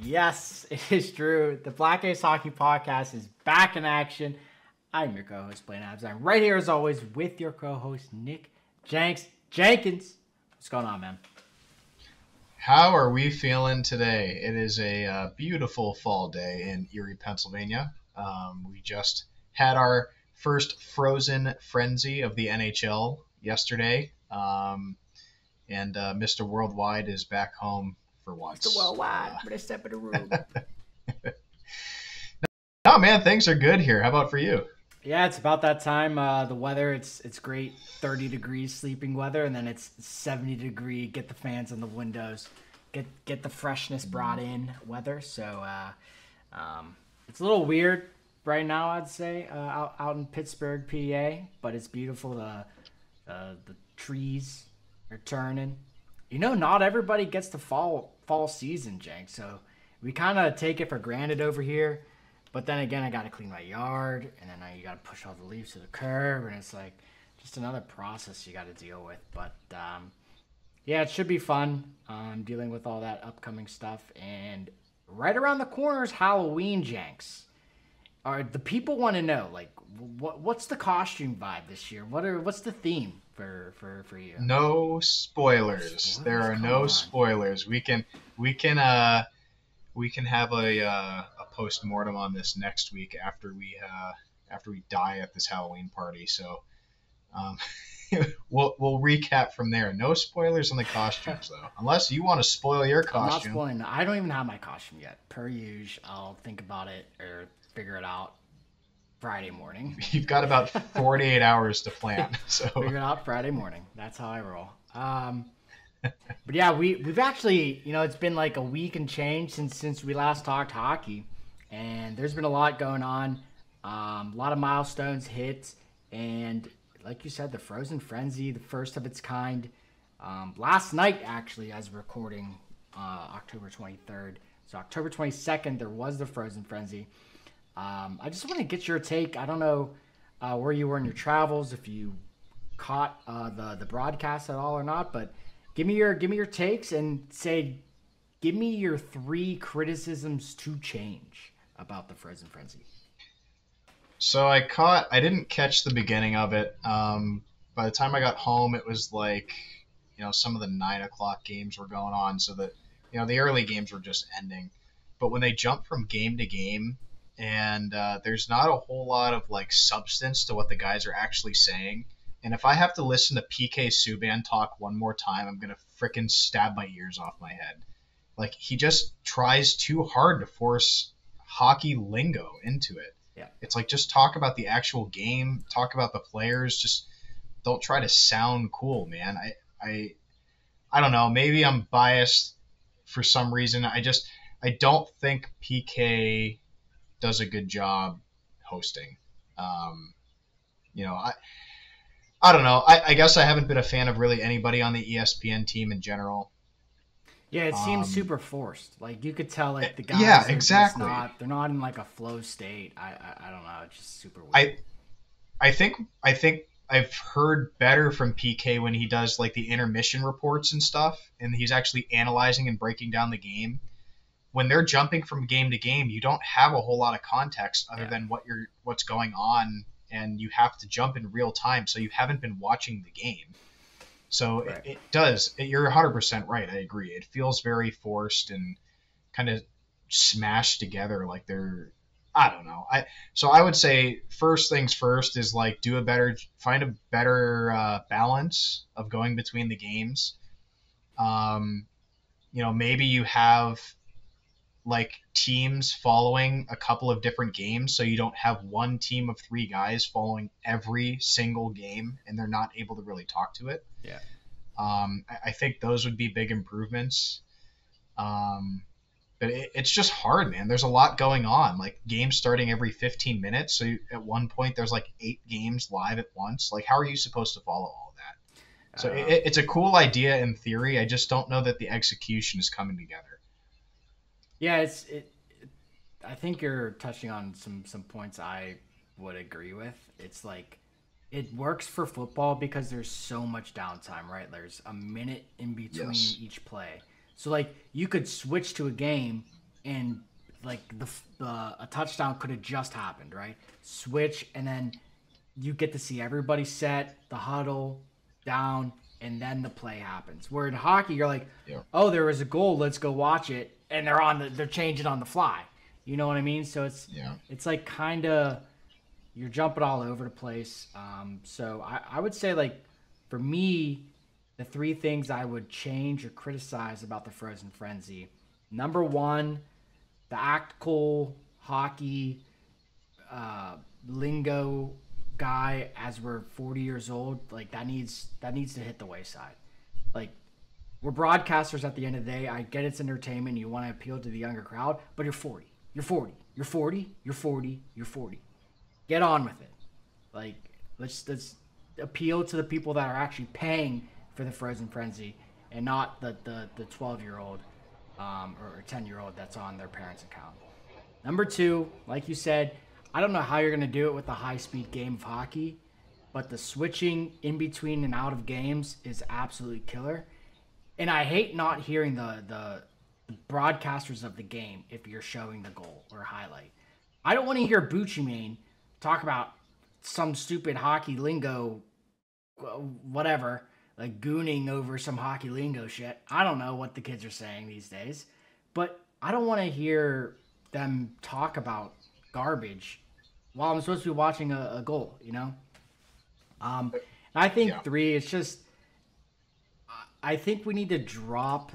Yes, it is true. The Black Ace Hockey Podcast is back in action. I'm your co-host, Blaine Abs. I'm right here as always with your co-host, Nick Jenkins. What's going on, man? How are we feeling today? It is a beautiful fall day in Erie, Pennsylvania. We just had our first frozen frenzy of the NHL yesterday, and Mr. Worldwide is back home for once. It's worldwide. But step in the room. Oh man, things are good here. How about for you? Yeah, it's about that time. The weather, it's great, 30 degrees sleeping weather, and then it's 70 degree, get the fans in the windows, get the freshness brought in weather. So it's a little weird right now, I'd say, out in Pittsburgh, PA, but it's beautiful. The trees are turning. You know, not everybody gets the fall season, Jank, so we kind of take it for granted over here. But then again, I got to clean my yard, and then you got to push all the leaves to the curb, and it's like just another process you got to deal with. But yeah, it should be fun dealing with all that upcoming stuff. And right around the corner is Halloween, Janks. The people want to know, like, what's the costume vibe this year? What's the theme for you? No spoilers. There are no spoilers. We can have a post-mortem on this next week after we die at this Halloween party. So we'll recap from there. No spoilers on the costumes though, unless you want to spoil your costume. I'm not spoiling. I don't even have my costume yet. Per usual, I'll think about it or figure it out Friday morning. You've got about 48 hours to plan. So figure it out Friday morning. That's how I roll. But yeah, we've actually, it's been like a week and change since we last talked hockey, and there's been a lot going on, a lot of milestones hit, and like you said, the Frozen Frenzy, the first of its kind, last night actually, as we're recording, October 23rd. So October 22nd, there was the Frozen Frenzy. I just want to get your take. I don't know where you were in your travels, if you caught the broadcast at all or not, but Give me your takes and give me your 3 criticisms to change about the Frozen Frenzy. So I didn't catch the beginning of it. By the time I got home, it was like, some of the 9 o'clock games were going on, so that, the early games were just ending. But when they jump from game to game, and there's not a whole lot of like substance to what the guys are actually saying. And if I have to listen to PK Subban talk one more time, I'm going to frickin' stab my ears off my head. Like, he just tries too hard to force hockey lingo into it. Yeah. It's like, just talk about the actual game, talk about the players, just don't try to sound cool, man. I don't know, maybe I'm biased for some reason. I don't think PK does a good job hosting. I don't know. I guess I haven't been a fan of really anybody on the ESPN team in general. Yeah, it seems super forced. Like, you could tell, like, the guys yeah, exactly. They're not in like a flow state. I don't know. It's just super weird. I think I've heard better from PK when he does like the intermission reports and stuff, and he's actually analyzing and breaking down the game. When they're jumping from game to game, you don't have a whole lot of context other than what's going on. And you have to jump in real time, so you haven't been watching the game. So right. It does. You're 100% right. I agree. It feels very forced and kind of smashed together. Like I don't know. So I would say first things first is like find a better balance of going between the games. Maybe you have like teams following a couple of different games, so you don't have one team of 3 guys following every single game and they're not able to really talk to it. Yeah. I think those would be big improvements. But it's just hard, man. There's a lot going on, like games starting every 15 minutes. So at one point there's like 8 games live at once. Like, how are you supposed to follow all of that? So it's a cool idea in theory. I just don't know that the execution is coming together. Yeah, I think you're touching on some points I would agree with. It's like it works for football because there's so much downtime, right? There's a minute in between each play. So like you could switch to a game and like a touchdown could have just happened, right? Switch, and then you get to see everybody set, the huddle, down, and then the play happens. Where in hockey, you're like, Yeah. oh, there was a goal, let's go watch it, and they're changing on the fly. You know what I mean? So it's like kind of you're jumping all over the place. So I would say, like, for me, the three things I would change or criticize about the Frozen Frenzy. Number one, the act cool hockey lingo guy as we're 40 years old, like that needs to hit the wayside. Like, we're broadcasters at the end of the day. I get it's entertainment. You want to appeal to the younger crowd, but you're 40. You're 40. You're 40. You're 40. You're 40. Get on with it. Like, let's appeal to the people that are actually paying for the Frozen Frenzy and not the 12-year-old or 10-year-old that's on their parents' account. Number two, like you said, I don't know how you're going to do it with the high-speed game of hockey, but the switching in between and out of games is absolutely killer. And I hate not hearing the broadcasters of the game if you're showing the goal or highlight. I don't want to hear Bucci Mane talk about some stupid hockey lingo, whatever, like gooning over some hockey lingo shit. I don't know what the kids are saying these days, but I don't want to hear them talk about garbage while I'm supposed to be watching a goal, you know? And I think three, it's just, I think we need to drop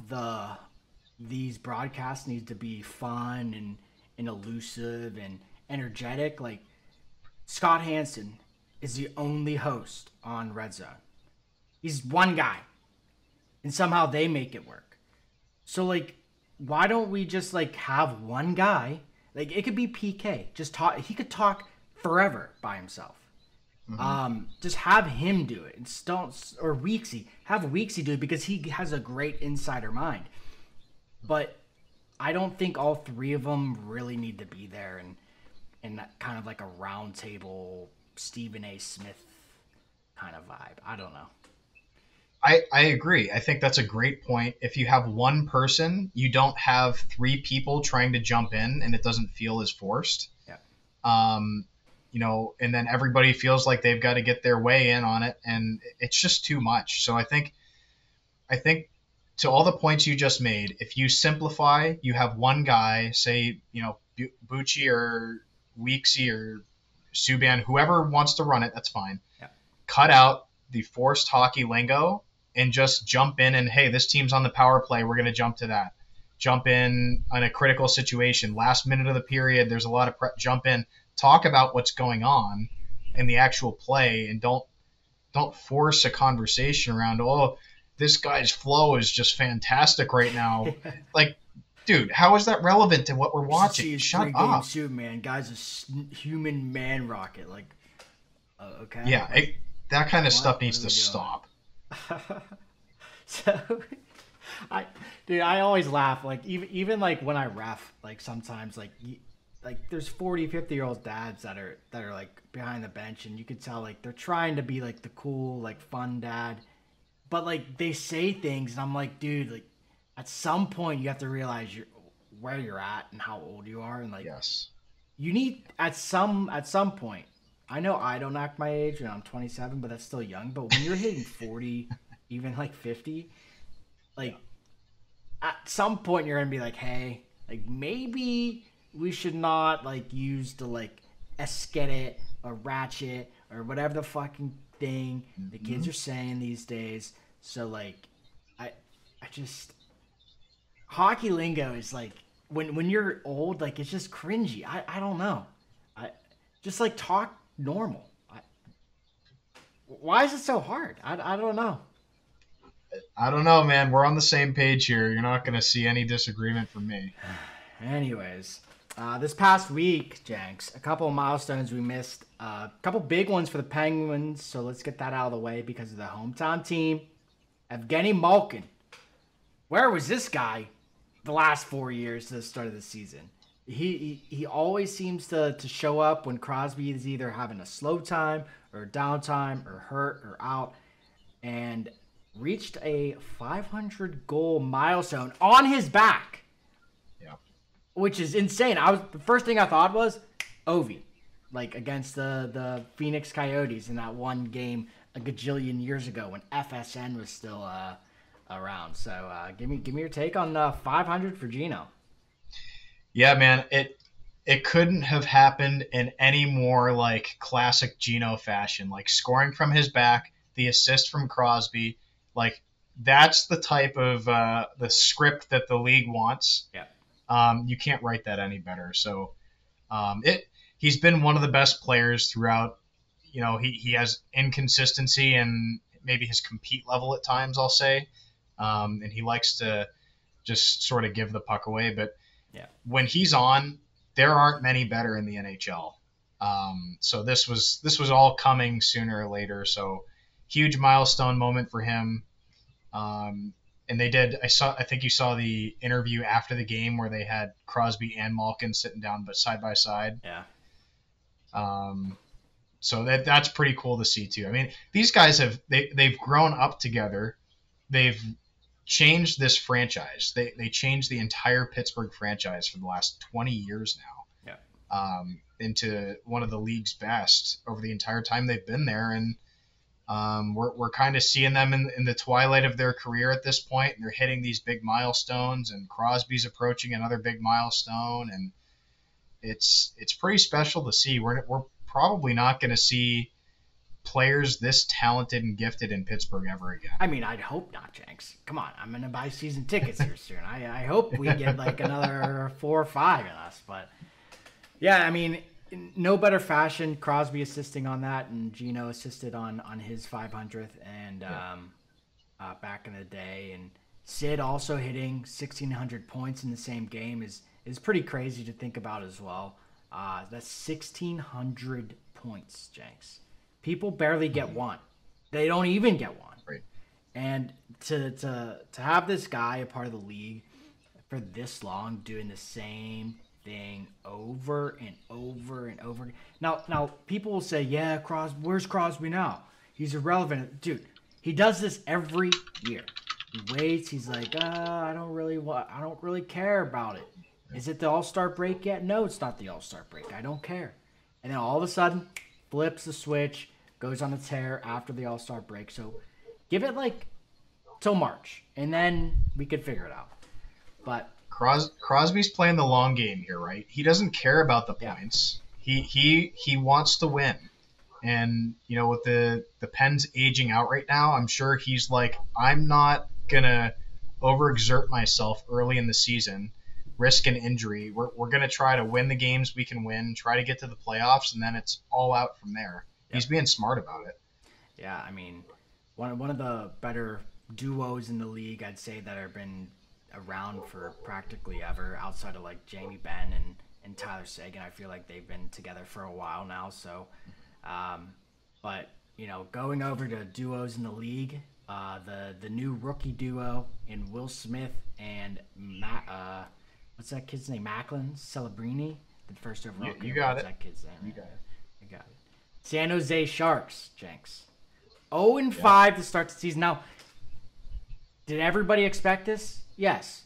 these broadcasts need to be fun and elusive and energetic. Like, Scott Hansen is the only host on Red Zone. He's one guy, and somehow they make it work. So, like, why don't we just, like, have one guy? Like, it could be PK. Just talk. He could talk forever by himself. Mm-hmm. Just have him do it. And or Weeksy. Have Weeksy do it because he has a great insider mind. But I don't think all three of them really need to be there and that kind of like a round table Stephen A. Smith kind of vibe. I don't know. I agree. I think that's a great point. If you have one person, you don't have three people trying to jump in, and it doesn't feel as forced. Yeah. You know, and then everybody feels like they've got to get their way in on it, and it's just too much. So I think to all the points you just made, if you simplify, you have one guy, say, you know, Bucci or Weeksy or Subban, whoever wants to run it, that's fine. Yeah. Cut out the forced hockey lingo and just jump in and, hey, this team's on the power play, we're going to jump to that. Jump in on a critical situation. Last minute of the period, there's a lot of prep. Jump in, talk about what's going on in the actual play, and don't force a conversation around, oh, this guy's flow is just fantastic right now. Like, dude, how is that relevant to what we're watching? Shut up. Shoot, man. Guy's a human man rocket. Like, okay. Yeah, that kind of stuff needs to stop. So, I always laugh. Like, even like when I ref, like sometimes like there's 40, 50-year-old dads that are like behind the bench, and you could tell like they're trying to be like the cool, like fun dad. But, like, they say things, and I'm like, dude, like, at some point you have to realize where you're at and how old you are. And, like, yes, you need, at some point, I know I don't act my age, and I'm 27, but that's still young. But when you're hitting 40, even, like, 50, like, at some point you're going to be like, hey, like, maybe we should not, like, use the, like, escalate or ratchet or whatever the fucking thing the kids are saying these days. So, like, I just, hockey lingo is like, when you're old, like, it's just cringy. I don't know. I just, like, talk normal. Why is it so hard? I don't know. I don't know, man. We're on the same page here. You're not going to see any disagreement from me. Anyways, this past week, Jenks, a couple of milestones we missed. A couple big ones for the Penguins, so let's get that out of the way because of the hometown team. Evgeny Malkin. Where was this guy the last 4 years to the start of the season? He always seems to show up when Crosby is either having a slow time or downtime or hurt or out, and reached a 500 goal milestone on his back. Yeah. which is insane. The first thing I thought was Ovi, like against the Phoenix Coyotes in that one game a gajillion years ago when FSN was still around. So give me your take on 500 for Gino. Yeah, man, it couldn't have happened in any more like classic Gino fashion. Like scoring from his back, the assist from Crosby, like that's the type of the script that the league wants. Yeah. You can't write that any better. So he's been one of the best players throughout. You know, he has inconsistency and maybe his compete level at times, I'll say. And he likes to just sort of give the puck away. But yeah, when he's on, there aren't many better in the NHL. So this was all coming sooner or later. So huge milestone moment for him. And they did. I think you saw the interview after the game where they had Crosby and Malkin sitting down, but side by side. Yeah. So that's pretty cool to see too. I mean, these guys they've grown up together. They've changed this franchise. They changed the entire Pittsburgh franchise for the last 20 years now. Yeah. Into one of the league's best over the entire time they've been there, and we're kind of seeing them in the twilight of their career at this point, and they're hitting these big milestones, and Crosby's approaching another big milestone, and it's pretty special to see. We're probably not going to see players this talented and gifted in Pittsburgh ever again. I mean, I'd hope not, Jenks. Come on, I'm going to buy season tickets here soon. I hope we get like another 4 or 5 in us, but yeah, I mean, no better fashion. Crosby assisting on that, and Gino assisted on his 500th, and back in the day, and Sid also hitting 1,600 points in the same game is pretty crazy to think about as well. That's 1,600 points, Jenks. People barely get one. They don't even get one. Right. And to have this guy a part of the league for this long doing the same thing over and over and over. Now people will say, yeah, Crosby, where's Crosby now? He's irrelevant. Dude, he does this every year. He waits. He's like, I don't really care about it. Is it the All-Star break yet? No, it's not the All-Star break. I don't care. And then all of a sudden, flips the switch, goes on a tear after the All-Star break. So give it like till March, and then we could figure it out. But Crosby's playing the long game here, right? He doesn't care about the points. He wants to win. And, you know, with the Pens aging out right now, I'm sure he's like, I'm not going to overexert myself early in the season, risk an injury. We're going to try to win the games we can win, try to get to the playoffs, and then it's all out from there. Yep. He's being smart about it. Yeah, I mean, one of the better duos in the league, I'd say, that have been around for practically ever, outside of like Jamie Benn and Tyler Seguin. I feel like they've been together for a while now. So, but you know, going over to duos in the league, the new rookie duo in Will Smith and what's that kid's name? Macklin Celebrini, the first overall. You got it. That kid's name. You got it. You got it. San Jose Sharks, Jenks. 0-5 to start the season. Now, did everybody expect this? Yes.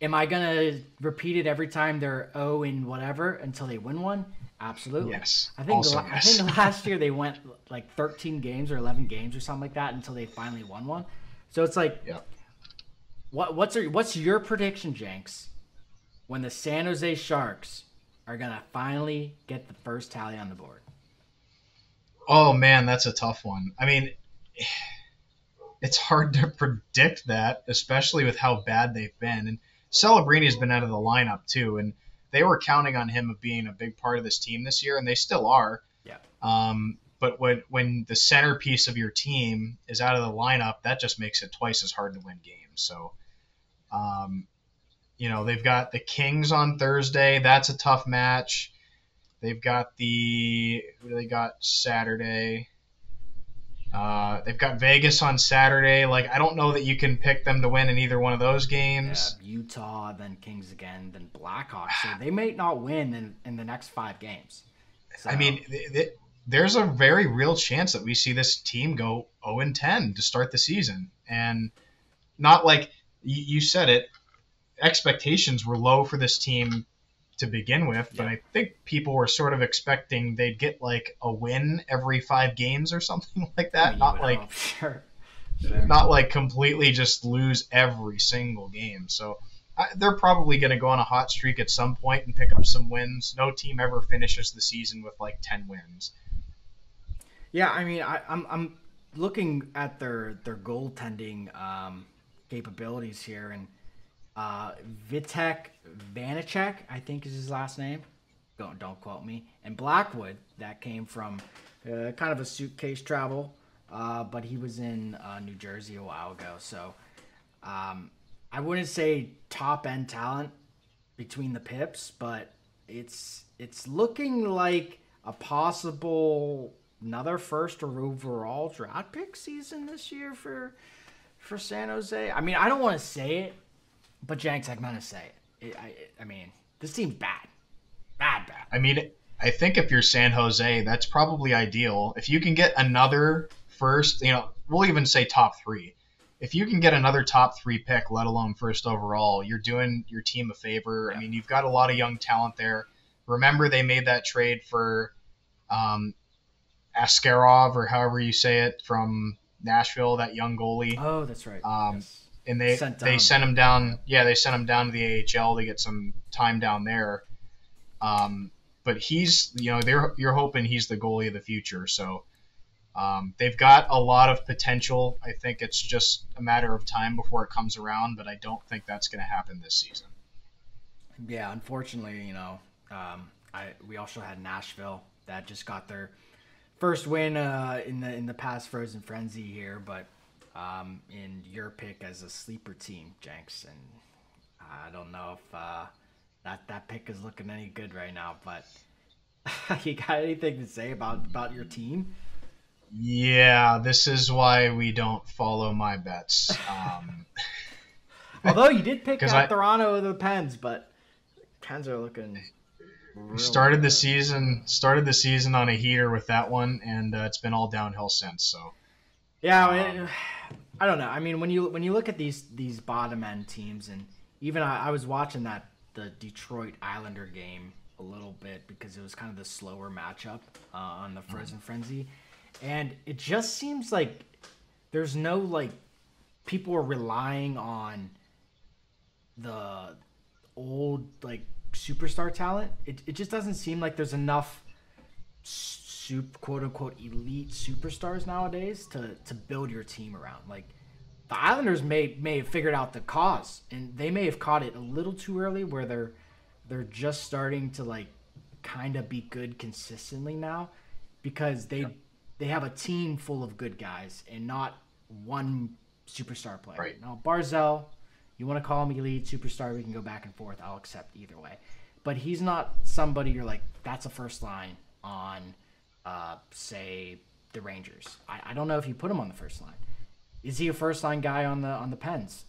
Am I going to repeat it every time they're 0 and whatever until they win one? Absolutely. Yes. I think last year they went like 13 games or 11 games or something like that until they finally won one. So it's like, what's your prediction, Jenks, when the San Jose Sharks are going to finally get the first tally on the board? Oh, man, that's a tough one. I mean, it's hard to predict that, especially with how bad they've been. And Celebrini has been out of the lineup, too, and they were counting on him of being a big part of this team this year, and they still are. Yeah. But when the centerpiece of your team is out of the lineup, that just makes it twice as hard to win games. So, you know, they've got the Kings on Thursday. That's a tough match. They've got who do they got Saturday? They've got Vegas on Saturday. Like, I don't know that you can pick them to win in either one of those games. Yeah, Utah, then Kings again, then Blackhawks. So they may not win in the next 5 games. So. I mean, there's a very real chance that we see this team go 0-10 to start the season. And not like you said it, expectations were low for this team to begin with, but I think people were sort of expecting they'd get like a win every 5 games or something like that. I mean, Not like sure. not like completely just lose every single game. So they're probably going to go on a hot streak at some point and pick up some wins. No team ever finishes the season with like 10 wins. Yeah, I mean, I'm looking at their goaltending capabilities here, and Vitek Vanacek, I think is his last name. Don't quote me. And Blackwood, that came from kind of a suitcase travel, but he was in New Jersey a while ago. So I wouldn't say top end talent between the Pips, but it's looking like a possible another first or overall draft pick season this year for San Jose. I mean, I don't want to say it, but Jenks, I'm gonna say it. I mean, this team's bad. I mean, I think if you're San Jose, that's probably ideal. If you can get another first, we'll even say top 3. If you can get another top 3 pick, let alone first overall, you're doing your team a favor. Yeah. I mean, you've got a lot of young talent there. Remember, they made that trade for Askarov, or however you say it, from Nashville, that young goalie. Oh, that's right. Yes. And they sent him down. Yeah, they sent him down to the AHL to get some time down there. But he's, you're hoping he's the goalie of the future. So they've got a lot of potential. I think it's just a matter of time before it comes around, but I don't think that's going to happen this season. Yeah, unfortunately, we also had Nashville that just got their first win in the past Frozen Frenzy here, but in your pick as a sleeper team, Jenks, and I don't know if that pick is looking any good right now, but you got anything to say about your team? Yeah, this is why we don't follow my bets. Although you did pick out Toronto the Pens, but Pens are looking started the season on a heater with that one, and it's been all downhill since. So yeah, I don't know. I mean, when you look at these bottom end teams, and even I was watching the Detroit Islander game a little bit because it was kind of the slower matchup on the Frozen Frenzy, and it just seems like there's no like people are relying on the old like superstar talent. It just doesn't seem like there's enough quote unquote elite superstars nowadays to build your team around. Like the Islanders may have figured out the cause, and they may have caught it a little too early where they're just starting to like kind of be good consistently now because they have a team full of good guys and not one superstar player. Right. Now Barzal, you want to call him elite superstar, we can go back and forth. I'll accept either way. But he's not somebody you're like, that's a first line on, say, the Rangers. I don't know if you put him on the first line. Is he a first line guy on the Pens?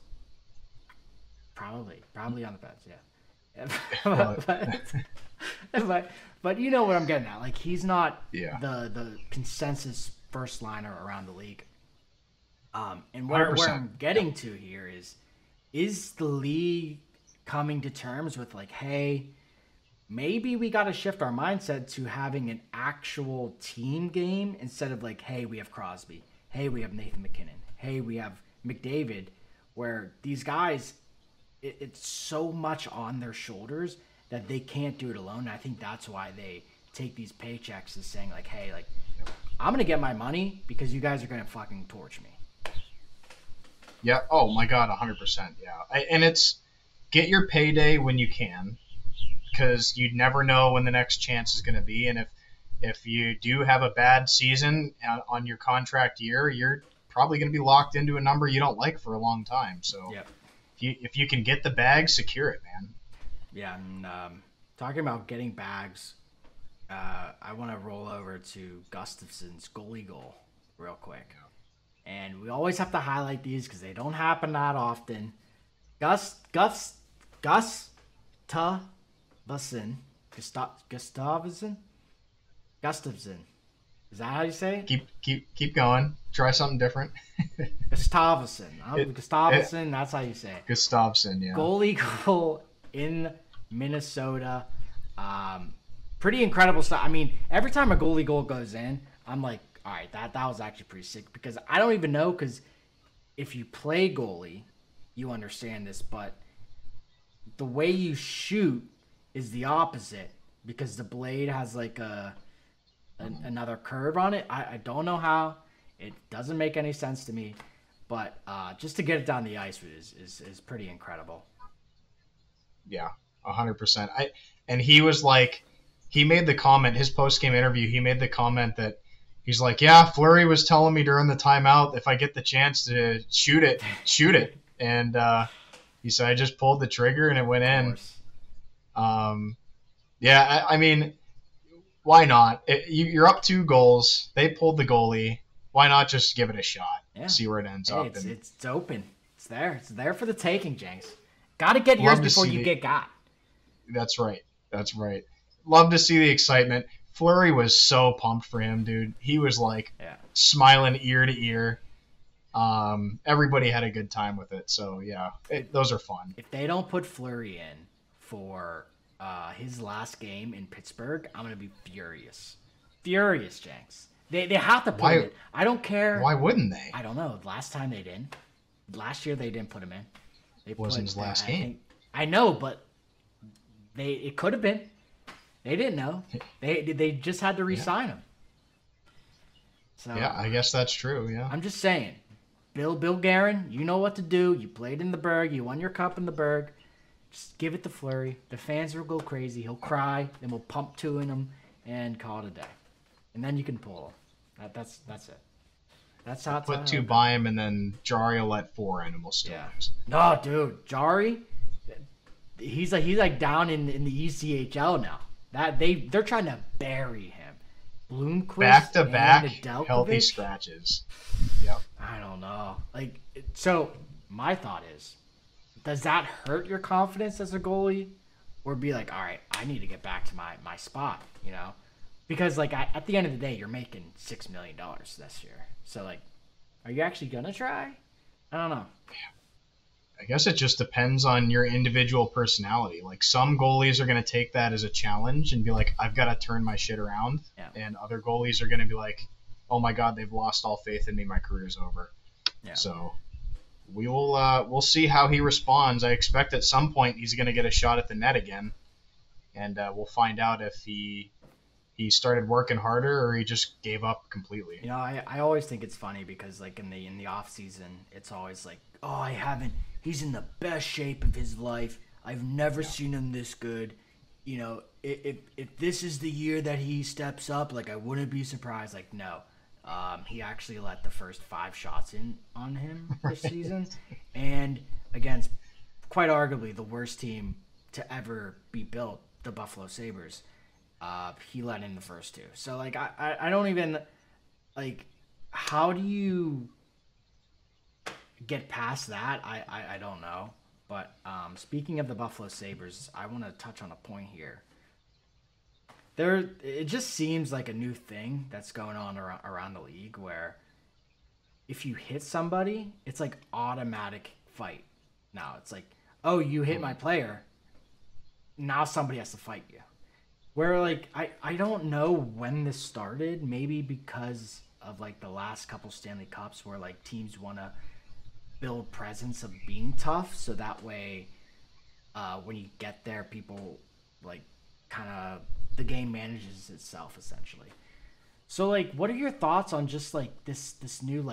Probably on the Pens, yeah. but you know what I'm getting at. Like he's not the consensus first liner around the league. And where I'm getting to here is the league coming to terms with like, hey, maybe we got to shift our mindset to having an actual team game instead of like, hey, we have Crosby, hey, we have Nathan McKinnon, hey, we have McDavid, where these guys, it's so much on their shoulders that they can't do it alone. And I think that's why they take these paychecks as saying like, hey, like I'm going to get my money because you guys are going to fucking torch me. Yeah. Oh my God. 100%. Yeah. And it's get your payday when you can, because you never know when the next chance is going to be. And if you do have a bad season on your contract year, you're probably going to be locked into a number you don't like for a long time. So if you can get the bag, secure it, man. Yeah. And talking about getting bags, I want to roll over to Gustafson's goalie goal real quick. And we always have to highlight these because they don't happen that often. Gustafsson. Is that how you say it? Keep going. Try something different. Gustavsson. It- Gustavsson, that's how you say it. Gustafsson, yeah. Goalie goal in Minnesota. Pretty incredible stuff. I mean, every time a goalie goal goes in, I'm like, all right, that was actually pretty sick. Because I don't even know, because if you play goalie, you understand this, but the way you shoot is the opposite, because the blade has like another curve on it. I don't know how. It doesn't make any sense to me. But just to get it down the ice is pretty incredible. Yeah, 100%. And he was like, he made the comment, his post-game interview, he made the comment that he's like, yeah, Fleury was telling me during the timeout, if I get the chance to shoot it, shoot it. And he said, I just pulled the trigger and it went in. Yeah, I mean, why not? You're up 2 goals. They pulled the goalie. Why not just give it a shot? Yeah. See where it ends up. It's open. It's there. It's there for the taking, Jenks. Got to get yours before you get got. That's right. That's right. Love to see the excitement. Fleury was so pumped for him, dude. He was like smiling ear to ear. Everybody had a good time with it. So, yeah, those are fun. If they don't put Fleury in for his last game in Pittsburgh, I'm going to be furious. Furious, Jenks. They have to put him in. I don't care. Why wouldn't they? I don't know. Last time they didn't. Last year they didn't put him in. It wasn't his last game. I know, but it could have been. They didn't know. They just had to re-sign him. So yeah, I guess that's true. Yeah. I'm just saying, Bill Guerin, you know what to do. You played in the Berg. You won your cup in the Berg. Just give it to Fleury. The fans will go crazy. He'll cry. Then we'll pump 2 in him and call it a day. And then you can pull him. That's it. That's how it's put 2 by him, and then Jari will let 4 in, and we'll still lose. No, dude, Jari, he's like down in the ECHL now. They're trying to bury him. Bloomquist back to back healthy Nedeljkovic? scratches. Yep. I don't know. So my thought is, does that hurt your confidence as a goalie, or be like, all right, I need to get back to my spot, you know? Because at the end of the day, you're making $6 million this year. So are you actually gonna try? I don't know. I guess it just depends on your individual personality. Like, some goalies are going to take that as a challenge and be like, I've got to turn my shit around. Yeah. And other goalies are going to be like, oh my God, they've lost all faith in me. My career's over. Yeah. So we'll see how he responds. I expect at some point he's going to get a shot at the net again. And we'll find out if he started working harder or he just gave up completely. You know, I always think it's funny because in the off season, it's always like, oh, he's in the best shape of his life. I've never seen him this good. You know, if this is the year that he steps up, I wouldn't be surprised. No, he actually let the first 5 shots in on him this season, and against quite arguably the worst team to ever be built, the Buffalo Sabres. He let in the first 2. So I don't even how do you get past that? I don't know. But speaking of the Buffalo Sabres, I want to touch on a point here. It just seems like a new thing that's going on around the league where if you hit somebody, it's automatic fight. Now it's oh, you hit my player. Now somebody has to fight you. Where I don't know when this started. Maybe because of the last couple Stanley Cups where teams want to build presence of being tough, so that way when you get there, people kind of the game manages itself essentially. So what are your thoughts on just this new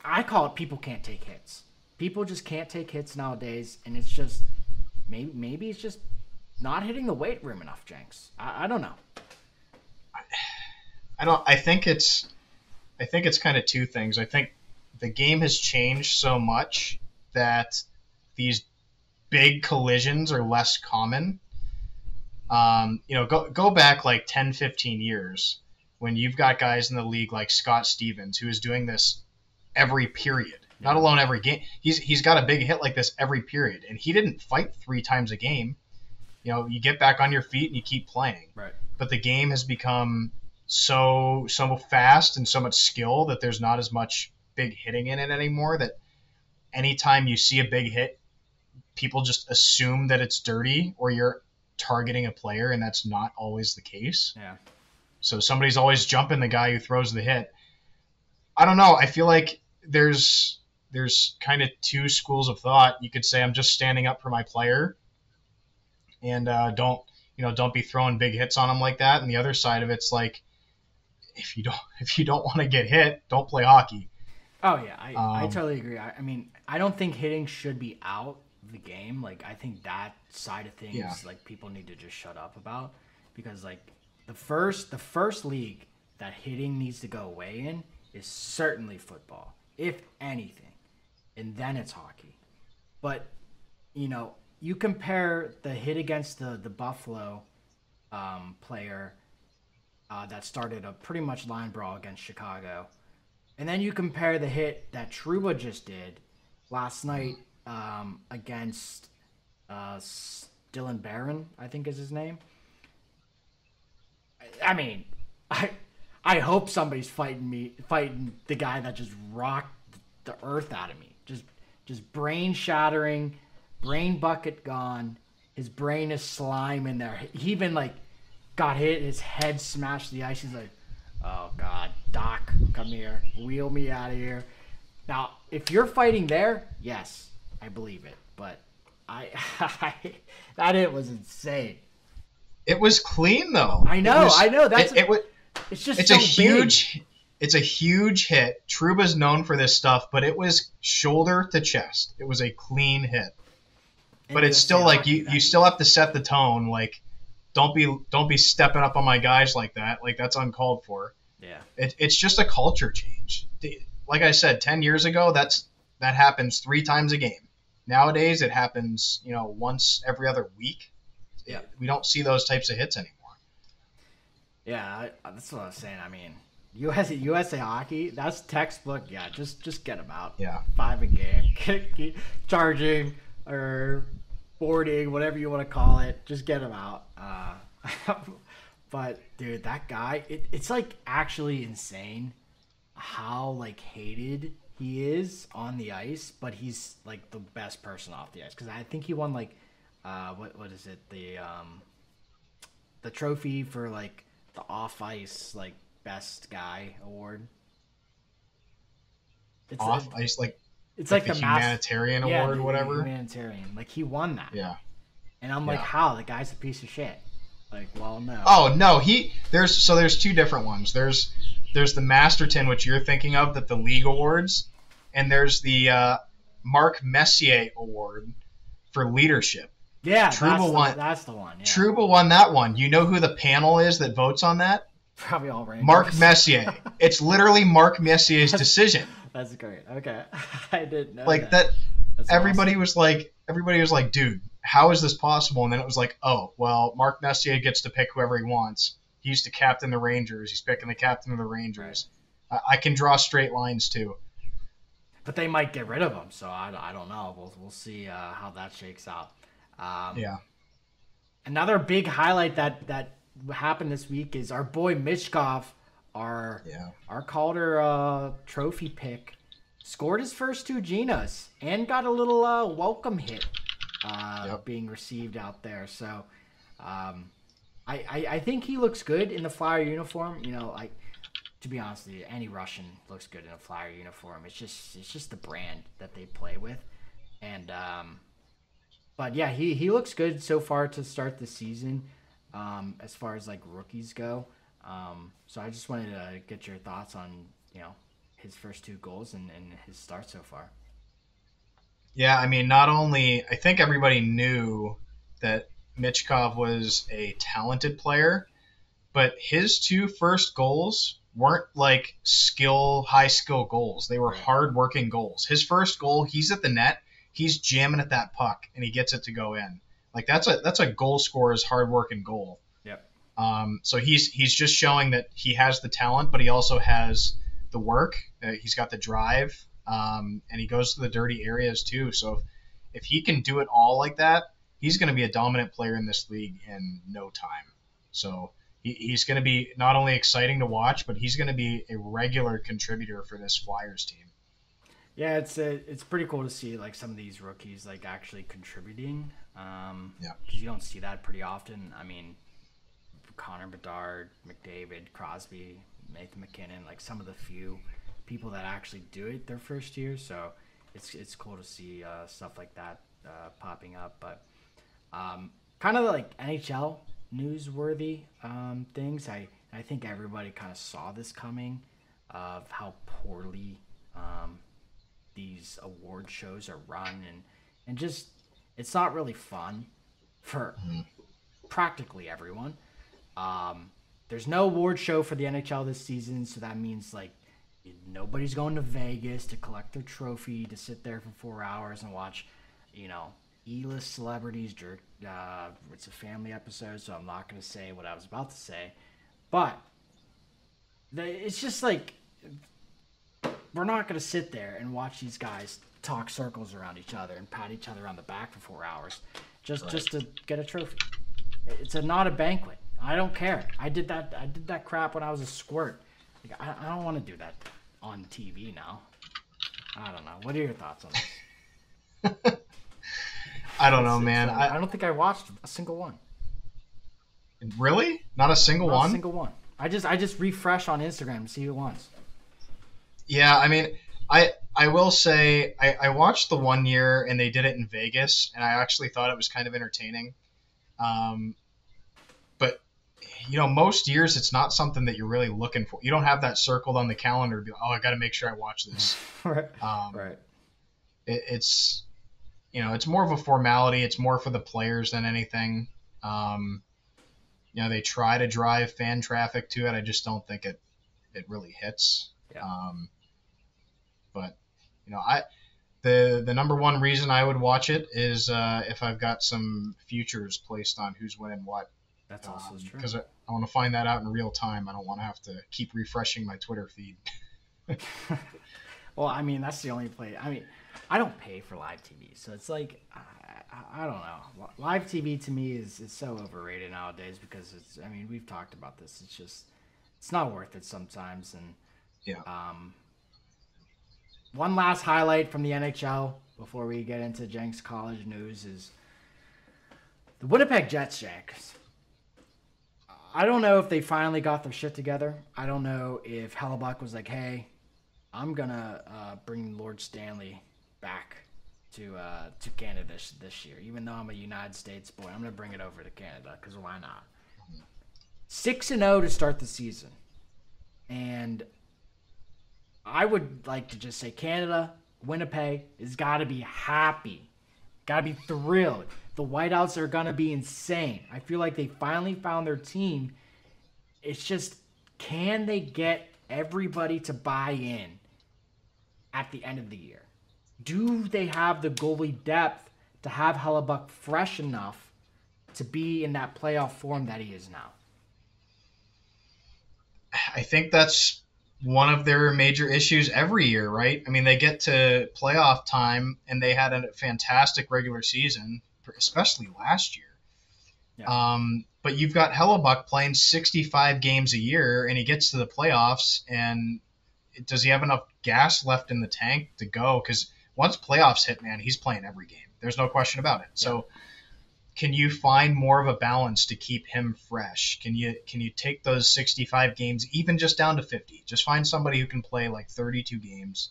I call it people can't take hits. People just can't take hits nowadays, and it's just maybe it's just not hitting the weight room enough, Jenks. I don't know. I think it's kind of 2 things. I think the game has changed so much that these big collisions are less common. Go back 10, 15 years when you've got guys in the league like Scott Stevens, who is doing this every period, not alone every game. He's got a big hit like this every period, and he didn't fight 3 times a game. You get back on your feet and you keep playing. Right. But the game has become so fast and so much skill that there's not as much big hitting in it anymore. That anytime you see a big hit, people just assume that it's dirty or you're targeting a player, and that's not always the case. Yeah. So somebody's always jumping the guy who throws the hit. I don't know. I feel like there's kind of two schools of thought. You could say I'm just standing up for my player, and don't be throwing big hits on him like that. And the other side of it's like, if you don't want to get hit, don't play hockey. Oh yeah, I totally agree. I mean, I don't think hitting should be out of the game. Like, I think that side of things, like, people need to just shut up about, because like the first league that hitting needs to go away in is certainly football, if anything, and then it's hockey. But you compare the hit against the Buffalo player that started a pretty much line brawl against Chicago. And then you compare the hit that Trouba just did last night against Dylan Barron, I think is his name. I mean, I hope somebody's fighting the guy that just rocked the earth out of me. Just brain shattering, brain bucket gone. His brain is slime in there. He even like got hit, his head smashed the ice. He's like, oh God, Doc, come here, wheel me out of here. Now, if you're fighting there, yes, I believe it. But that hit was insane. It was clean though. I know. That's it's just it's so a huge big. It's a huge hit. Trouba's known for this stuff, but it was shoulder to chest. It was a clean hit. But it's still like you still have to set the tone. Like, don't be stepping up on my guys like that. Like, that's uncalled for. Yeah. It's just a culture change. Like I said, 10 years ago, that happens 3 times a game. Nowadays, it happens once every other week. Yeah. We don't see those types of hits anymore. Yeah, that's what I was saying. I mean, USA Hockey, that's textbook. Yeah, just get them out. Yeah. 5 a game, charging or boarding, whatever you want to call it. Just get them out. But dude, that guy, it's like actually insane how like hated he is on the ice, but he's like the best person off the ice, because I think he won like what is it, the trophy for like the off ice like best guy award. It's off ice, like it's like the humanitarian award, whatever. Humanitarian, like he won that. Yeah. And I'm like, how? The guy's a piece of shit. Like, well, no. Oh no, there's 2 different ones. There's the Masterton, which you're thinking of, that the league awards, and there's the Mark Messier Award for leadership. Yeah, that's the one. Yeah. Trouba won that one. You know who the panel is that votes on that? Probably all Rangers. Mark Messier. It's literally Mark Messier's decision. That's great. Okay, I didn't know like that. Everybody awesome. was like, dude, how is this possible? And then it was like, oh, well, Mark Messier gets to pick whoever he wants. He used to captain the Rangers. He's picking the captain of the Rangers. Right. I can draw straight lines too. But they might get rid of him, so I don't know. We'll see how that shakes out. Yeah. Another big highlight that happened this week is our boy Michkov, our Calder trophy pick, scored his first 2 Ginas and got a little welcome hit being received out there. So I think he looks good in the Flyer uniform. To be honest with you, any Russian looks good in a Flyer uniform. It's just the brand that they play with. And but yeah, he looks good so far to start the season, as far as like rookies go. So I just wanted to get your thoughts on his first 2 goals and his start so far. Yeah, I mean, not only I think everybody knew that Michkov was a talented player, but his 2 first goals weren't like high skill goals. They were hard-working goals. His first goal, he's at the net, he's jamming at that puck, and he gets it to go in. Like, that's a goal scorer's hard-working goal. Yep. So he's just showing that he has the talent, but he also has the work. He's got the drive, and he goes to the dirty areas too. So if he can do it all like that, he's going to be a dominant player in this league in no time. So he's going to be not only exciting to watch, but he's going to be a regular contributor for this Flyers team. Yeah, it's pretty cool to see like some of these rookies like actually contributing. Yeah. Because you don't see that pretty often. I mean, Connor Bedard, McDavid, Crosby, Nathan McKinnon, like some of the few people that actually do it their first year. So it's cool to see stuff like that popping up. But kind of like NHL newsworthy things. I think everybody kind of saw this coming of how poorly these award shows are run and just it's not really fun for practically everyone. There's no award show for the NHL this season, so that means like nobody's going to Vegas to collect their trophy to sit there for 4 hours and watch, E-list celebrities jerk. It's a family episode, so I'm not going to say what I was about to say, but it's just like we're not going to sit there and watch these guys talk circles around each other and pat each other on the back for 4 hours just to get a trophy. It's not a banquet. I don't care. I did that crap when I was a squirt. Like, I don't want to do that on TV now. I don't know. What are your thoughts on this? I don't know, man. I don't think I watched a single one. Really? Not a single one? Not a single one. I just refresh on Instagram to see who won. Yeah, I mean, I will say I watched the 1 year and they did it in Vegas, and I actually thought it was kind of entertaining. But most years it's not something that you're really looking for. You don't have that circled on the calendar to be like, oh, I got to make sure I watch this. Right. Right. It's it's more of a formality. It's more for the players than anything. They try to drive fan traffic to it. I just don't think it really hits. Yeah. But the number one reason I would watch it is if I've got some futures placed on who's winning what. That's also true. Because I want to find that out in real time. I don't want to have to keep refreshing my Twitter feed. Well, I mean, that's the only play. I mean, I don't pay for live TV, so it's like I don't know. Live TV to me is so overrated nowadays because it's. I mean, we've talked about this. It's not worth it sometimes. And yeah. One last highlight from the NHL before we get into Jenks college news is the Winnipeg Jets, Jenks. I don't know if they finally got their shit together. I don't know if Hellebuck was like, hey, I'm going to bring Lord Stanley back to Canada this year. Even though I'm a United States boy, I'm going to bring it over to Canada because why not? 6-0 to start the season. And I would like to just say Canada, Winnipeg has got to be happy. Got to be thrilled. The Whiteouts are going to be insane. I feel like they finally found their team. It's just, can they get everybody to buy in at the end of the year? Do they have the goalie depth to have Hellebuck fresh enough to be in that playoff form that he is now? I think that's one of their major issues every year, right? I mean, they get to playoff time and they had a fantastic regular season, especially last year. Yeah. But you've got Hellebuck playing 65 games a year and he gets to the playoffs and does he have enough gas left in the tank to go? Because once playoffs hit, man, he's playing every game. There's no question about it. Yeah. So can you find more of a balance to keep him fresh? Can you take those 65 games even just down to 50? Just find somebody who can play like 32 games.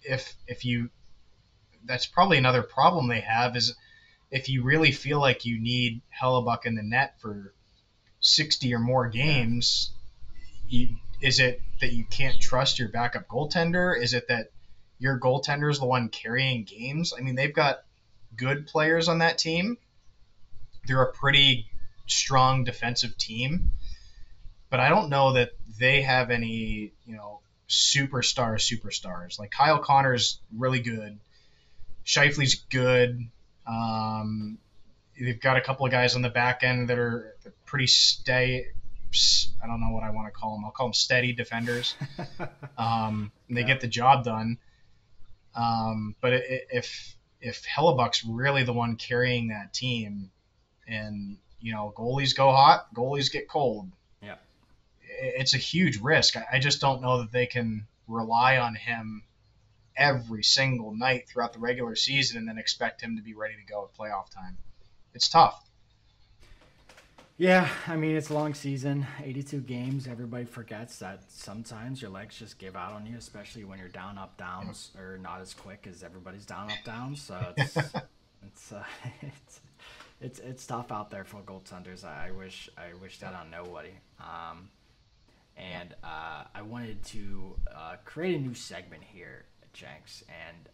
If you, that's probably another problem they have is if you really feel like you need Hellebuck in the net for 60 or more games, is it that you can't trust your backup goaltender? Is it that your goaltender is the one carrying games? I mean, they've got good players on that team. They're a pretty strong defensive team, but I don't know that they have any, superstars. Like Kyle Connor's really good. Scheifele's good. They've got a couple of guys on the back end that are pretty steady. I don't know what I want to call them. I'll call them steady defenders. They get the job done. But if Hellebuck's really the one carrying that team, and goalies go hot, goalies get cold. Yeah. It's a huge risk. I just don't know that they can rely on him every single night throughout the regular season and then expect him to be ready to go at playoff time. It's tough. Yeah, I mean, it's a long season, 82 games. Everybody forgets that sometimes your legs just give out on you, especially when you're down, up, downs, or not as quick as everybody's down, up, downs. So it's tough out there for goaltenders. I wish that on nobody. And I wanted to create a new segment here at Jenks, and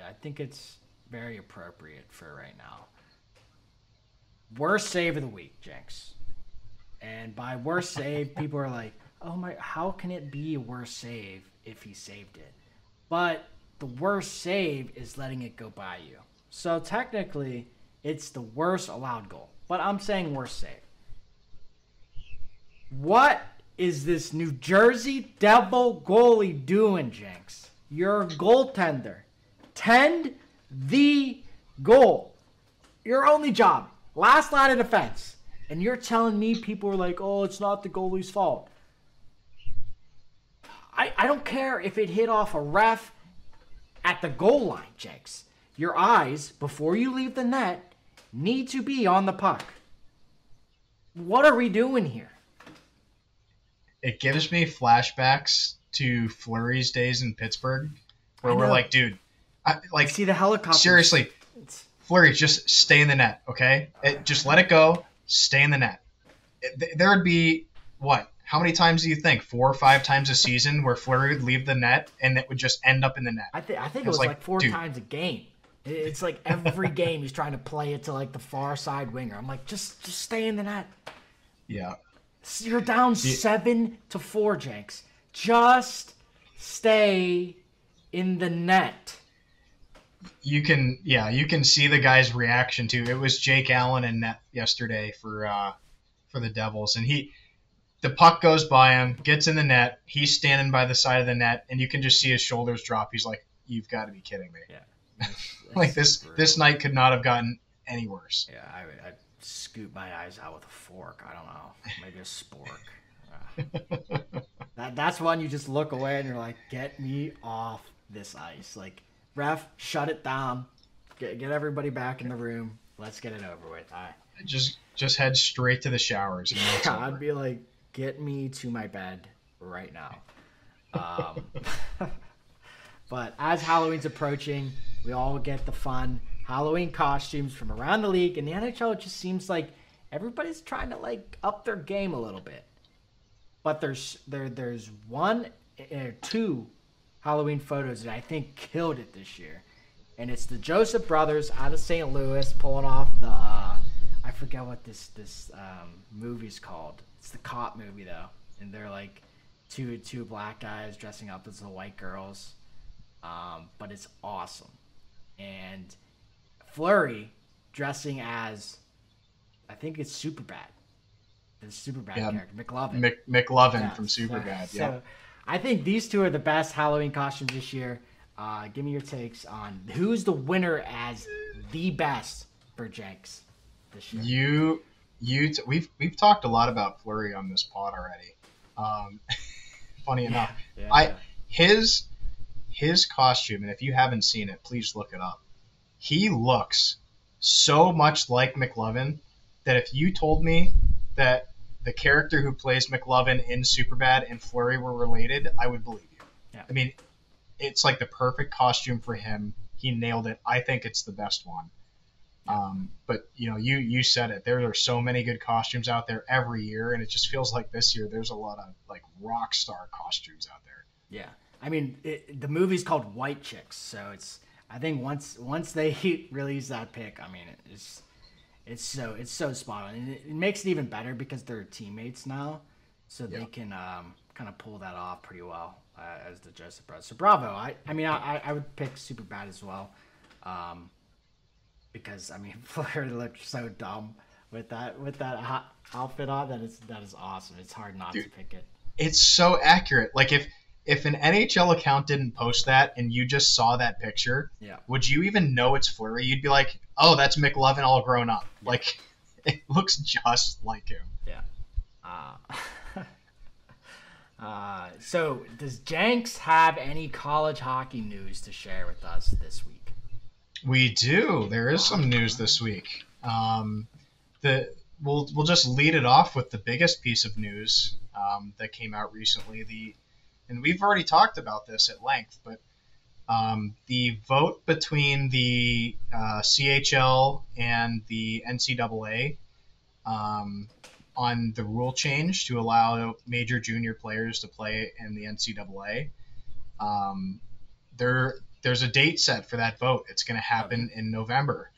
I think it's very appropriate for right now. Worst save of the week, Jenks. And by worst save, people are like, oh my, how can it be a worst save if he saved it? But the worst save is letting it go by you. So technically, it's the worst allowed goal. But I'm saying worst save. What is this New Jersey Devil goalie doing, Jenks? You're a goaltender. Tend the goal. Your only job. Last line of defense. And you're telling me people are like, oh, it's not the goalie's fault. I don't care if it hit off a ref at the goal line, Jenks. Your eyes, before you leave the net, need to be on the puck. What are we doing here? It gives me flashbacks to Fleury's days in Pittsburgh, where we're like, dude, I see the helicopter. Seriously, Fleury, just stay in the net, okay? Just let it go. Stay in the net. There would be, what? How many times do you think? 4 or 5 times a season where Fleury would leave the net and it would just end up in the net? I think it was like 4 times a game. It's like every game he's trying to play it to like the far side winger. I'm like, just stay in the net. Yeah. You're down 7-4, Jenks. Just stay in the net. You can see the guy's reaction to it. Was Jake Allen in net yesterday for the Devils, and the puck goes by him, gets in the net, he's standing by the side of the net, and you can just see his shoulders drop. He's like, "You've got to be kidding me!" Yeah, like this night could not have gotten any worse. Yeah, I'd scoop my eyes out with a fork. I don't know, maybe a spork. That's one you just look away and you're like, "Get me off this ice!" Like, ref, shut it down. Get everybody back in the room. Let's get it over with. Just head straight to the showers. Yeah, I'd be like, get me to my bed right now. But as Halloween's approaching, we all get the fun Halloween costumes from around the league. In the NHL, it just seems like everybody's trying to like up their game a little bit. But there's one or two Halloween photos that I think killed it this year. And it's the Joseph brothers out of St. Louis pulling off the I forget what this movie's called. It's the cop movie though, and they're like two black guys dressing up as the white girls, but it's awesome. And Fleury dressing as, I think it's Superbad, the Superbad character, McLovin. McLovin from Superbad. So I think these two are the best Halloween costumes this year. Give me your takes on who's the winner as the best for Jenks this year. We've talked a lot about Fleury on this pod already. Funny enough, his costume, and if you haven't seen it, please look it up. He looks so much like McLovin that if you told me that the character who plays McLovin in Superbad and Fleury were related, I would believe you. Yeah. I mean, it's like the perfect costume for him. He nailed it. I think it's the best one. But you said it. There are so many good costumes out there every year, and it just feels like this year there's a lot of like rock star costumes out there. Yeah, I mean the movie's called White Chicks, so I think once they release that pick, I mean it's so spot on, and it makes it even better because they're teammates now, so they can kind of pull that off pretty well as the Joseph brothers. So bravo. I would pick Superbad as well. Because I mean, Fleury looked so dumb with that outfit on. That is awesome. It's hard not to pick it. It's so accurate. Like if an NHL account didn't post that and you just saw that picture, would you even know it's Fleury? You'd be like, oh, that's McLovin all grown up. Like, It looks just like him. Yeah. So does Jenks have any college hockey news to share with us this week? We do. There is some news this week. The we'll just lead it off with the biggest piece of news that came out recently. And we've already talked about this at length, but the vote between the CHL and the NCAA on the rule change to allow major junior players to play in the NCAA. There's a date set for that vote. It's going to happen in November.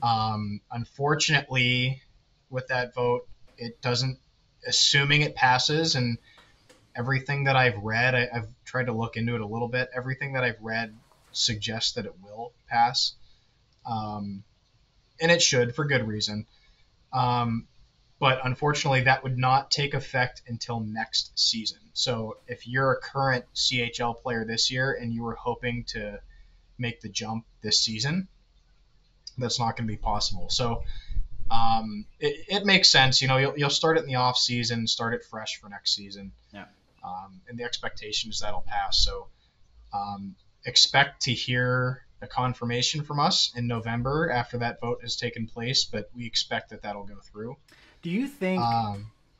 Unfortunately, with that vote, it doesn't. Assuming it passes, and everything that I've read, I've tried to look into it a little bit. Everything that I've read suggests that it will pass, and it should for good reason. But unfortunately, that would not take effect until next season. So if you're a current CHL player this year and you were hoping to make the jump this season, that's not going to be possible. So it makes sense. You'll start it in the off season, start it fresh for next season. Yeah. And the expectation is that'll pass. So expect to hear a confirmation from us in November after that vote has taken place, but we expect that that'll go through. Do you think?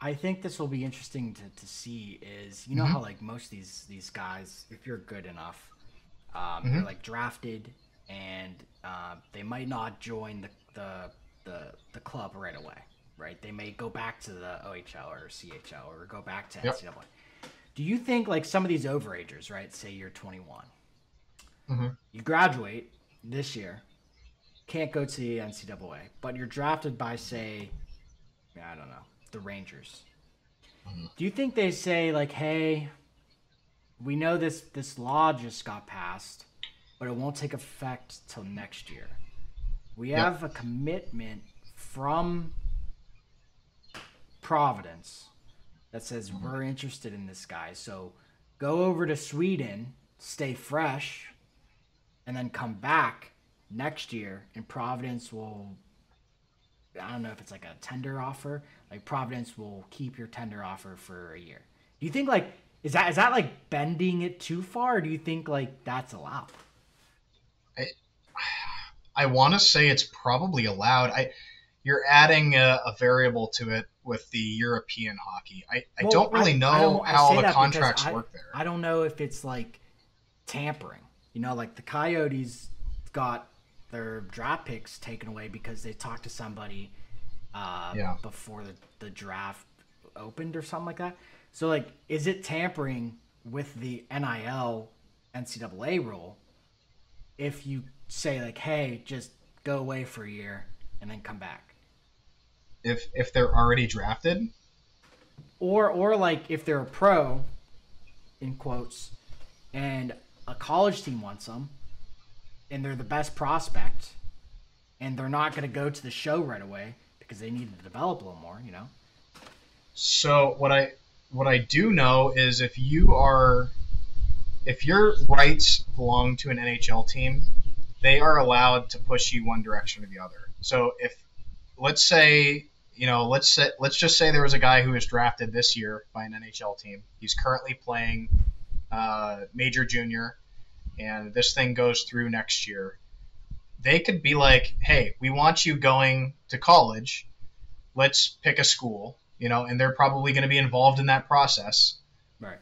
I think this will be interesting to see. Is how like most of these guys, if you're good enough, they're like drafted, and they might not join the club right away, right? They may go back to the OHL or CHL or go back to NCAA. Do you think like some of these overagers, right? Say you're 21, you graduate this year, can't go to the NCAA, but you're drafted by, say, I don't know, the Rangers. Do you think they say like, hey, we know this law just got passed, but it won't take effect till next year. We have a commitment from Providence that says we're interested in this guy. So go over to Sweden, stay fresh, and then come back next year, and Providence will, I don't know if it's like a tender offer, like Providence will keep your tender offer for a year. Do you think like, is that like bending it too far, or do you think like that's allowed? I want to say it's probably allowed. You're adding a variable to it with the European hockey. I don't really know how the contracts work there. I don't know if it's like tampering. Like the Coyotes got their draft picks taken away because they talked to somebody before the draft opened or something like that. So like, is it tampering with the NIL NCAA rule if you say like, hey, just go away for a year and then come back? If they're already drafted, or like if they're a pro, in quotes, and a college team wants them, and they're the best prospect, and they're not going to go to the show right away because they need to develop a little more, So what I do know is if your rights belong to an NHL team, they are allowed to push you one direction or the other. So if let's just say there was a guy who was drafted this year by an NHL team. He's currently playing major junior, and this thing goes through next year. They could be like, hey, we want you going to college. Let's pick a school, and they're probably going to be involved in that process. Right.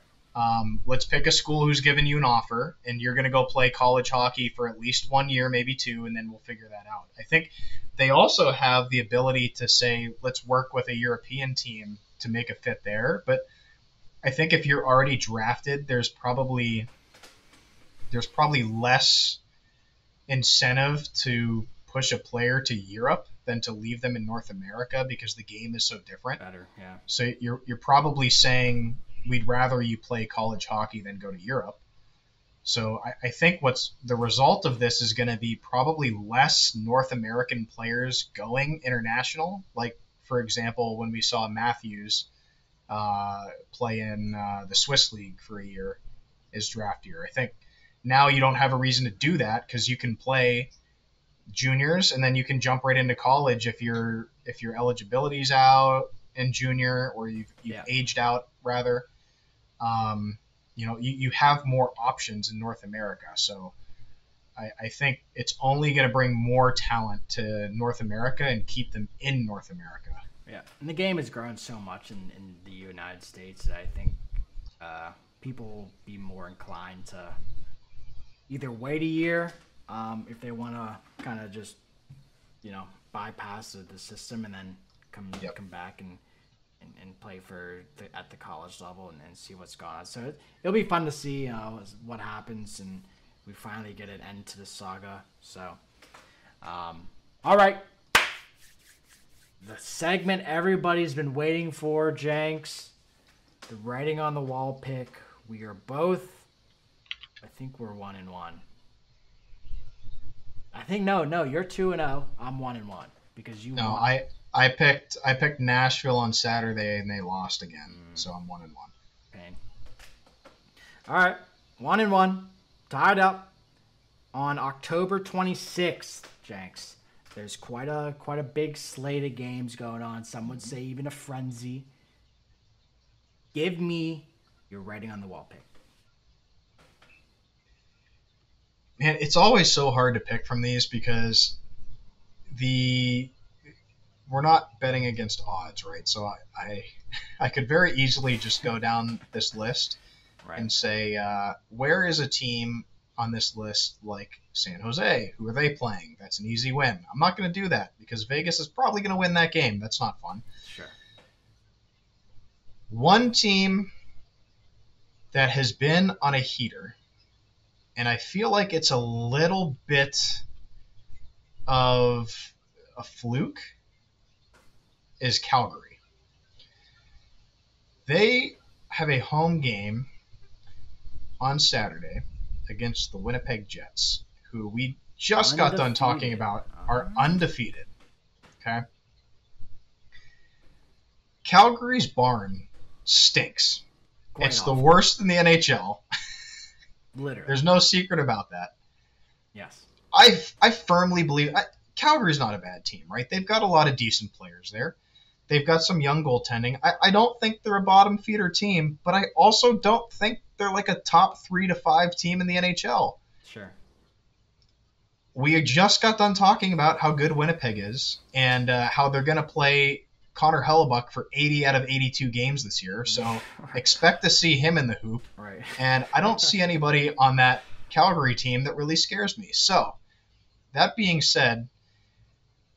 Let's pick a school who's given you an offer, and you're going to go play college hockey for at least 1 year, maybe 2, and then we'll figure that out. I think they also have the ability to say, let's work with a European team to make a fit there. But I think if you're already drafted, there's probably less incentive to push a player to Europe than to leave them in North America because the game is so different. Better, yeah. So you're probably saying we'd rather you play college hockey than go to Europe. So I think what's the result of this is going to be probably less North American players going international. Like, for example, when we saw Matthews play in the Swiss League for a year, his draft year. I think now you don't have a reason to do that because you can play juniors, and then you can jump right into college if your eligibility's out in junior, or you've Yeah. aged out rather. You have more options in North America. So I think it's only going to bring more talent to North America and keep them in North America. Yeah, and the game has grown so much in the United States that I think people will be more inclined to either wait a year if they want to kind of just bypass the system and then come back and play at the college level and see what's going on. So it'll be fun to see what happens, and we finally get an end to the saga. So, all right. The segment everybody's been waiting for, Jenks. The writing on the wall pick. We are both, I think we're 1-1. I think no, you're 2-0. I'm 1-1 because you No, won. I picked Nashville on Saturday and they lost again, so I'm 1-1. Pain. All right, 1-1, tied up on October 26th, Jenks. There's quite a big slate of games going on. Some would say even a frenzy. Give me your writing on the wall pick. Man, it's always so hard to pick from these because we're not betting against odds, right? So I could very easily just go down this list and say, where is a team on this list like San Jose? Who are they playing? That's an easy win. I'm not going to do that because Vegas is probably going to win that game. That's not fun. Sure. One team that has been on a heater, and I feel like it's a little bit of a fluke, is Calgary. They have a home game on Saturday against the Winnipeg Jets, who we just got done talking about are undefeated. Okay? Calgary's barn stinks. It's the worst in the NHL. Literally. There's no secret about that. Yes. I firmly believe Calgary's not a bad team, right? They've got a lot of decent players there. They've got some young goaltending. I don't think they're a bottom feeder team, but I also don't think they're like a top 3 to 5 team in the NHL. Sure. We just got done talking about how good Winnipeg is and how they're going to play Connor Hellebuck for 80 out of 82 games this year. So expect to see him in the hoop. Right. And I don't see anybody on that Calgary team that really scares me. So that being said,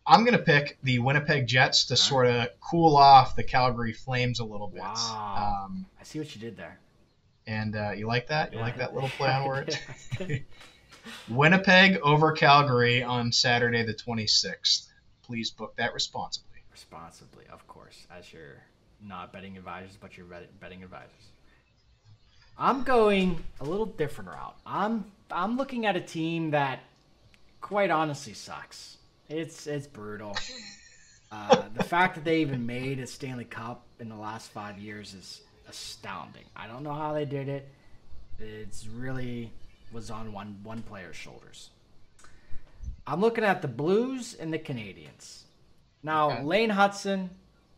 I'm going to pick the Winnipeg Jets to sort of cool off the Calgary Flames a little bit. Wow. I see what you did there. And you like that? You like that little play on words? Winnipeg over Calgary on Saturday the 26th. Please book that responsibly. Responsibly, of course, as you're not betting advisors, but you're betting advisors. I'm going a little different route. I'm looking at a team that, quite honestly, sucks. It's brutal. The fact that they even made a Stanley Cup in the last 5 years is astounding. I don't know how they did it. It's really was on one player's shoulders. I'm looking at the Blues and the Canadiens. Now, okay. Lane Hudson,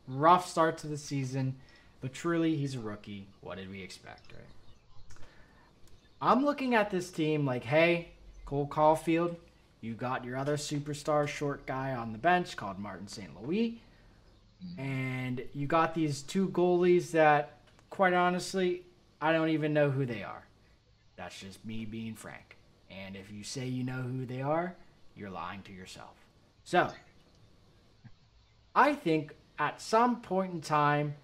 rough start to the season, but truly he's a rookie. What did we expect, right? I'm looking at this team like, hey, Cole Caulfield, you got your other superstar short guy on the bench called Martin St. Louis, and you got these two goalies that, quite honestly, I don't even know who they are. That's just me being frank. And if you say you know who they are, you're lying to yourself. So, I think at some point in time,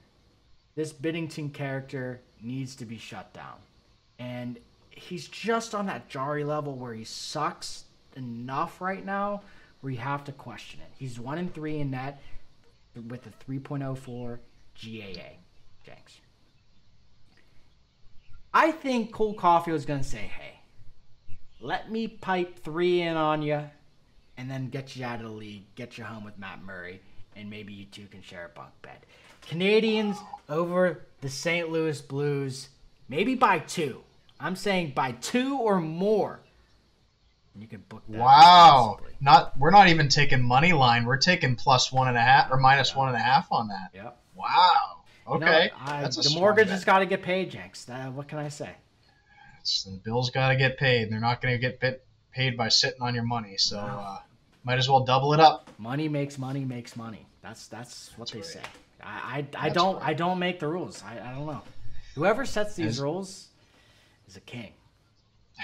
this Binnington character needs to be shut down. And he's just on that Jarry level where he sucks enough right now where you have to question it. He's 1-3 in net with a 3.04 GAA. Jenks. I think Cole Caulfield is going to say, hey, let me pipe 3 in on you and then get you out of the league, get you home with Matt Murray, and maybe you two can share a bunk bed. Canadians over the St. Louis Blues, maybe by 2. I'm saying by 2 or more. You could book that. Wow. Possibly. We're not even taking money line. We're taking +1.5 or -1.5 on that. Yep. Wow. Okay. The mortgage has got to get paid, Jenks. What can I say? The bills got to get paid. They're not going to get paid by sitting on your money. So might as well double it up. Money makes money makes money. That's what they say. I don't make the rules. I don't know. Whoever sets these rules is a king.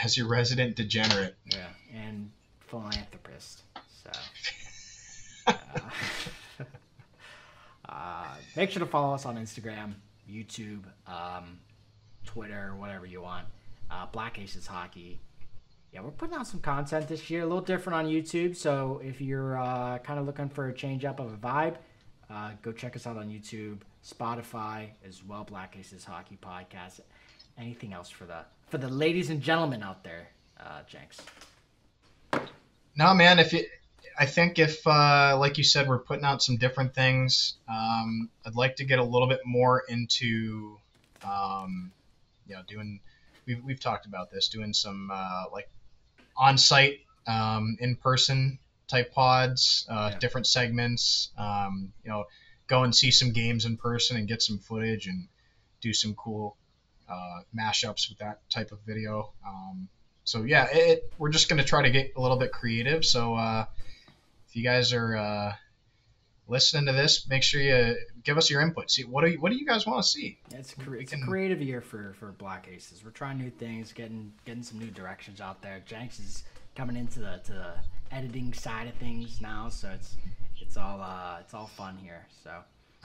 As your resident degenerate. Yeah, and philanthropist. So make sure to follow us on Instagram, YouTube, Twitter, whatever you want. Black Aces Hockey. Yeah, we're putting out some content this year, a little different on YouTube. So if you're kind of looking for a change up of a vibe, go check us out on YouTube, Spotify as well. Black Aces Hockey Podcast. Anything else for the ladies and gentlemen out there, Jenks? No, man. I think if like you said, we're putting out some different things. I'd like to get a little bit more into, doing. We've talked about this, doing some like on-site, in-person type pods, different segments. Go and see some games in person and get some footage and do some cool mashups with that type of video. We're just going to try to get a little bit creative. So if you guys are listening to this, make sure you give us your input. See what do you guys want to see? It's a creative year for Black Aces. We're trying new things, getting some new directions out there. Jenks is coming into the editing side of things now, so it's all fun here. So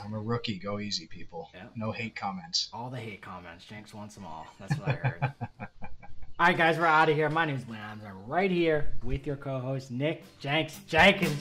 I'm a rookie. Go easy, people. Yep. No hate comments. All the hate comments. Jenks wants them all. That's what I heard. All right, guys, we're out of here. My name is Lance. I'm right here with your co-host Nick Jenks Jenkins.